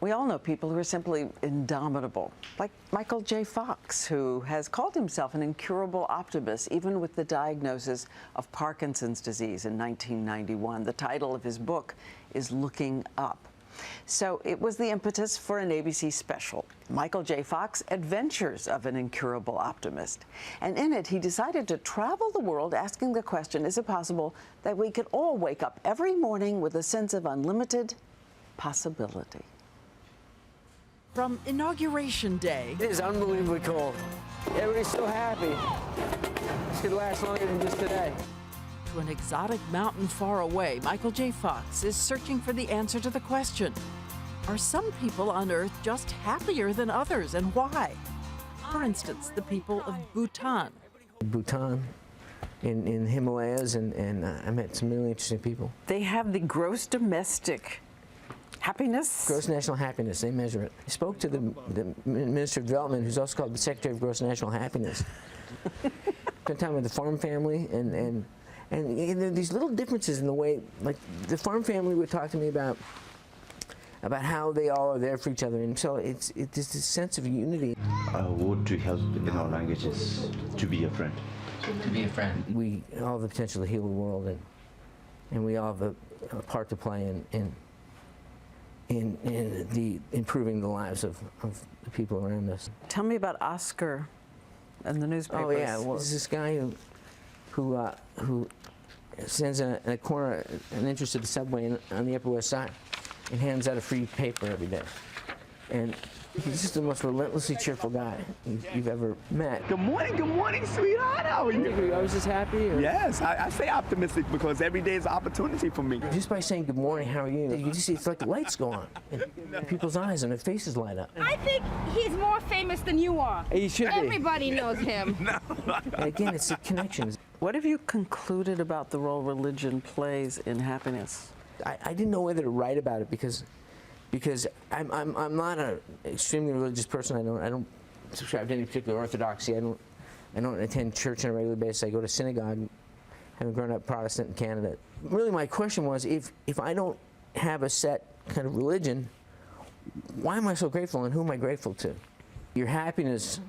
We all know people who are simply indomitable, like Michael J. Fox, who has called himself an incurable optimist, even with the diagnosis of Parkinson's disease in 1991. The title of his book is Looking Up. So it was the impetus for an ABC special, Michael J. Fox, Adventures of an Incurable Optimist. And in it, he decided to travel the world asking the question, is it possible that we could all wake up every morning with a sense of unlimited possibility? From Inauguration Day. It is unbelievably cold. Everybody's so happy. This could last longer than just today. To an exotic mountain far away, Michael J. Fox is searching for the answer to the question, are some people on Earth just happier than others, and why? For instance, the people of Bhutan. Bhutan, in the Himalayas, and I met some really interesting people. They have the gross domestic happiness? Gross national happiness, they measure it. I spoke to the Minister of Development, who's also called the Secretary of Gross National Happiness. Spent time with the farm family, and there are these little differences in the way, like the farm family would talk to me about how they all are there for each other, and so it's this sense of unity. A word to help in our language is to be a friend. To be a friend. We all have the potential to heal the world, and we all have a part to play in the improving the lives of the people around us. Tell me about Oscar and the newspapers. Oh yeah, well, there's this guy who sends in a corner an entrance to the subway on the Upper West Side and hands out a free paper every day. And he's just the most relentlessly cheerful guy you've ever met. Good morning, sweetheart. How are you? Are you always just happy? Or? Yes, I say optimistic because every day is an opportunity for me. Just by saying good morning, how are you? You just see it's like the lights go on in people's eyes and their faces light up. I think he's more famous than you are. He should be. Everybody knows him. No. And again, it's the connections. What have you concluded about the role religion plays in happiness? I didn't know whether to write about it because I'm not an extremely religious person. I don't subscribe to any particular orthodoxy. I don't attend church on a regular basis. I go to synagogue, having grown up Protestant in Canada. Really, my question was, if I don't have a set kind of religion, why am I so grateful, and who am I grateful to? Your happiness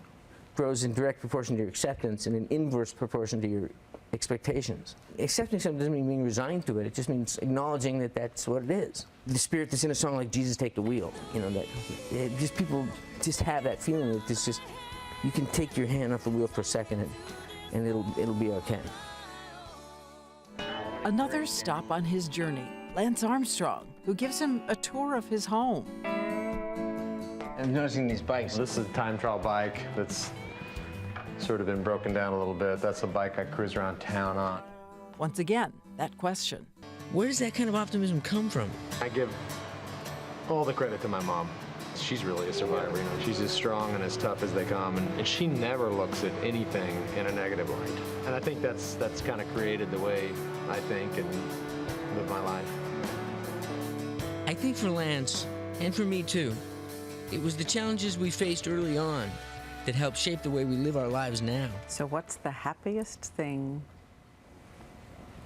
grows in direct proportion to your acceptance and in inverse proportion to your expectations. Accepting something doesn't mean being resigned to it. It just means acknowledging that that's what it is. The spirit that's in a song like Jesus Take the Wheel, you know, that just people just have that feeling that it's just, you can take your hand off the wheel for a second and it'll be okay. Another stop on his journey, Lance Armstrong, who gives him a tour of his home. I'm noticing these bikes. This is a time trial bike that's sort of been broken down a little bit. That's a bike I cruise around town on. Once again, that question. Where does that kind of optimism come from? I give all the credit to my mom. She's really a survivor, you know. She's as strong and as tough as they come, and she never looks at anything in a negative light. And I think that's kind of created the way I think and live my life. I think for Lance, and for me too, it was the challenges we faced early on that helped shape the way we live our lives now. So what's the happiest thing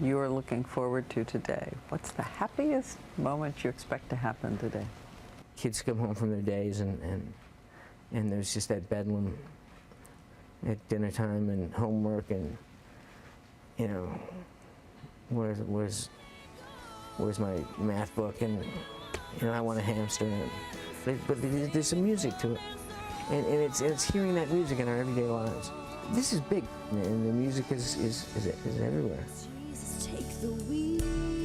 you're looking forward to today? What's the happiest moment you expect to happen today? Kids come home from their days and there's just that bedlam at dinner time and homework and, you know, where's my math book, and, you know, I want a hamster. But there's some music to it. And it's hearing that music in our everyday lives. This is big, and the music is everywhere. Jesus, take the wheel.